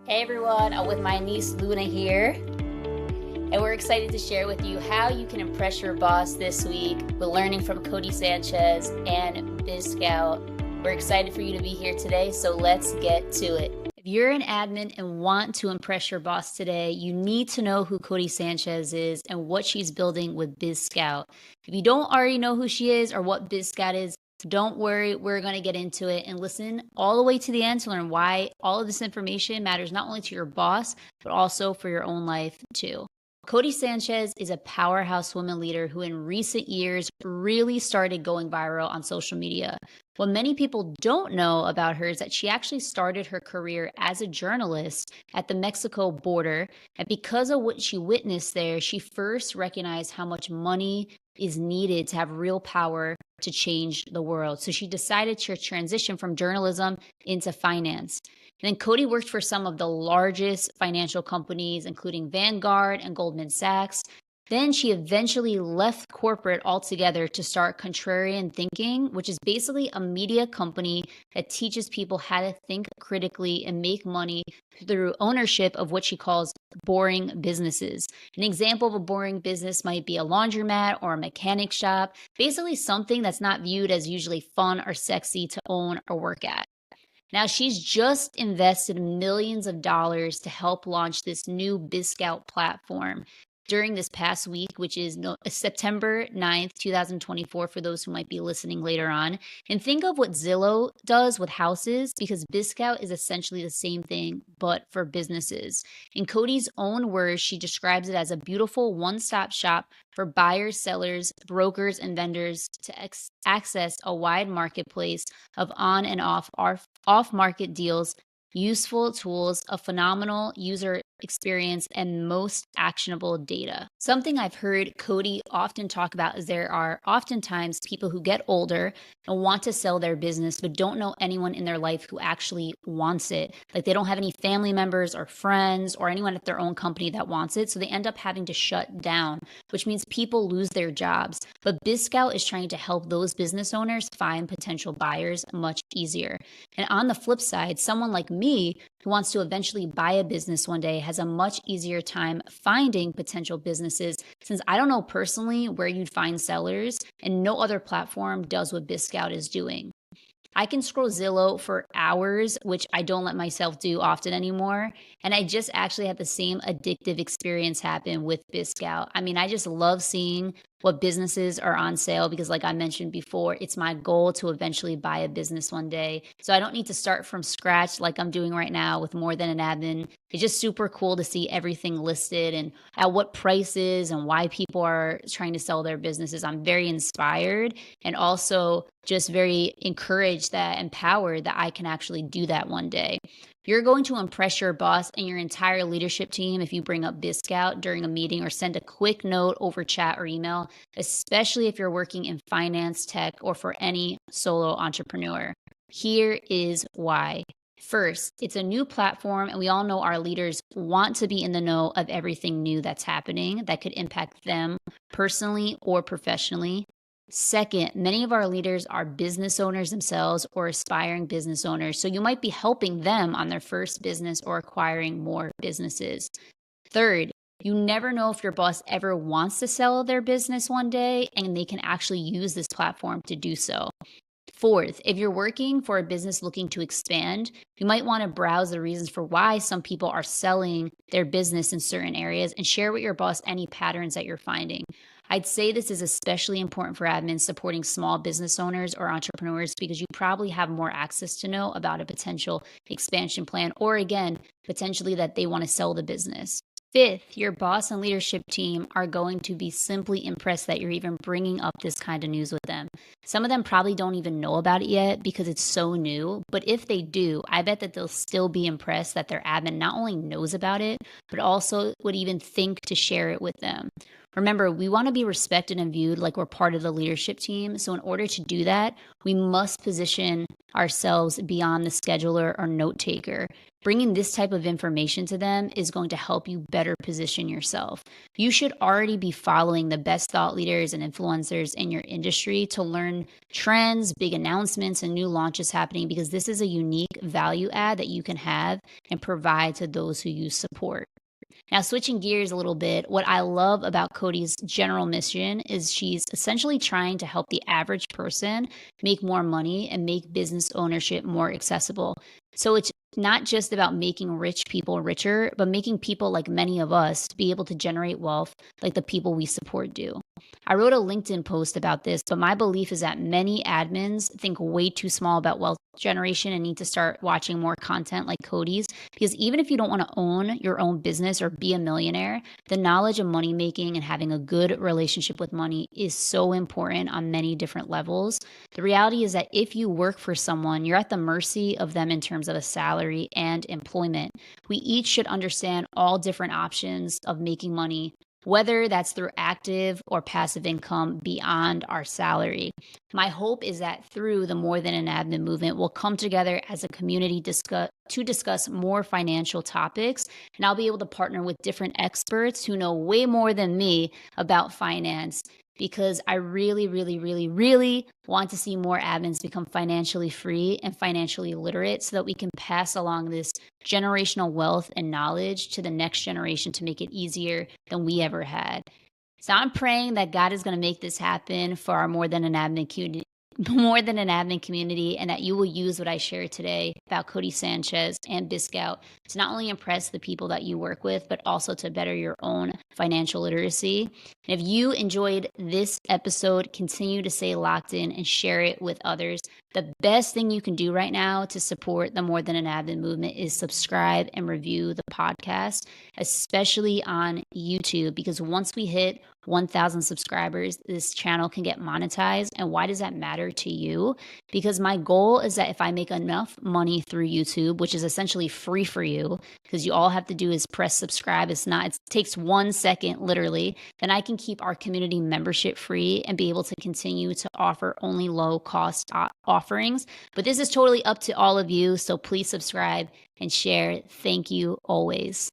Hey everyone, I'm with my niece Luna here, and we're excited to share with you how you can impress your boss this week with learning from Codie Sanchez and BizScout. We're excited for you to be here today, so let's get to it. If you're an admin and want to impress your boss today, you need to know who Codie Sanchez is and what she's building with BizScout. If you don't already know who she is or what BizScout is, don't worry, we're going to get into it and listen all the way to the end to learn why all of this information matters not only to your boss, but also for your own life too. Codie Sanchez is a powerhouse woman leader who in recent years really started going viral on social media. What many people don't know about her is that she actually started her career as a journalist at the Mexico border. And because of what she witnessed there, she first recognized how much money is needed to have real power to change the world. So she decided to transition from journalism into finance. And then Codie worked for some of the largest financial companies, including Vanguard and Goldman Sachs. Then she eventually left corporate altogether to start Contrarian Thinking, which is basically a media company that teaches people how to think critically and make money through ownership of what she calls boring businesses. An example of a boring business might be a laundromat or a mechanic shop, basically something that's not viewed as usually fun or sexy to own or work at. Now, she's just invested millions of dollars to help launch this new BizScout platform during this past week, which is September 9th, 2024, for those who might be listening later on. And think of what Zillow does with houses, because BizScout is essentially the same thing, but for businesses. In Codie's own words, she describes it as a beautiful one-stop shop for buyers, sellers, brokers, and vendors to access a wide marketplace of on and off-market deals, useful tools, a phenomenal user experience, and most actionable data. Something I've heard Codie often talk about is there are oftentimes people who get older and want to sell their business but don't know anyone in their life who actually wants it. Like they don't have any family members or friends or anyone at their own company that wants it, so they end up having to shut down, which means people lose their jobs. But BizScout is trying to help those business owners find potential buyers much easier. And on the flip side, someone like me who wants to eventually buy a business one day has a much easier time finding potential businesses, since I don't know personally where you'd find sellers, and no other platform does what BizScout is doing. I can scroll Zillow for hours, which I don't let myself do often anymore. And I just actually had the same addictive experience happen with BizScout. I mean, I just love seeing what businesses are on sale because, like I mentioned before, it's my goal to eventually buy a business one day. So I don't need to start from scratch like I'm doing right now with More Than an Admin. It's just super cool to see everything listed and at what prices and why people are trying to sell their businesses. I'm very inspired and also just very encouraged that empowered that I can actually do that one day. You're going to impress your boss and your entire leadership team if you bring up BizScout during a meeting or send a quick note over chat or email, especially if you're working in finance, tech, or for any solo entrepreneur. Here is why. First, it's a new platform, and we all know our leaders want to be in the know of everything new that's happening that could impact them personally or professionally. Second, many of our leaders are business owners themselves or aspiring business owners, so you might be helping them on their first business or acquiring more businesses. Third, you never know if your boss ever wants to sell their business one day, and they can actually use this platform to do so. Fourth, if you're working for a business looking to expand, you might want to browse the reasons for why some people are selling their business in certain areas and share with your boss any patterns that you're finding. I'd say this is especially important for admins supporting small business owners or entrepreneurs because you probably have more access to know about a potential expansion plan or, again, potentially that they want to sell the business. Fifth, your boss and leadership team are going to be simply impressed that you're even bringing up this kind of news with them. Some of them probably don't even know about it yet because it's so new, but if they do, I bet that they'll still be impressed that their admin not only knows about it, but also would even think to share it with them. Remember, we want to be respected and viewed like we're part of the leadership team. So in order to do that, we must position ourselves beyond the scheduler or note taker. Bringing this type of information to them is going to help you better position yourself. You should already be following the best thought leaders and influencers in your industry to learn trends, big announcements, and new launches happening, because this is a unique value add that you can have and provide to those who you support. Now, switching gears a little bit, what I love about Codie's general mission is she's essentially trying to help the average person make more money and make business ownership more accessible. So it's not just about making rich people richer, but making people like many of us be able to generate wealth like the people we support do. I wrote a LinkedIn post about this, but my belief is that many admins think way too small about wealth generation and need to start watching more content like Codie's, because even if you don't want to own your own business or be a millionaire, the knowledge of money making and having a good relationship with money is so important on many different levels. The reality is that if you work for someone, you're at the mercy of them in terms of a salary and employment. We each should understand all different options of making money, whether that's through active or passive income beyond our salary. My hope is that through the More Than an Admin movement, we'll come together as a community to discuss more financial topics, and I'll be able to partner with different experts who know way more than me about finance, because I really, really, really, really want to see more admins become financially free and financially literate so that we can pass along this generational wealth and knowledge to the next generation to make it easier than we ever had. So I'm praying that God is going to make this happen for our More Than an Admin community, and that you will use what I shared today about Codie Sanchez and BizScout to not only impress the people that you work with, but also to better your own financial literacy. And if you enjoyed this episode, continue to stay locked in and share it with others. The best thing you can do right now to support the More Than an Admin movement is subscribe and review the podcast, especially on YouTube, because once we hit 1,000 subscribers, this channel can get monetized. And why does that matter to you? Because my goal is that if I make enough money through YouTube, which is essentially free for you, because you all have to do is press subscribe. It takes 1 second literally, then I can keep our community membership free and be able to continue to offer only low cost offerings. But this is totally up to all of you. So please subscribe and share. Thank you always.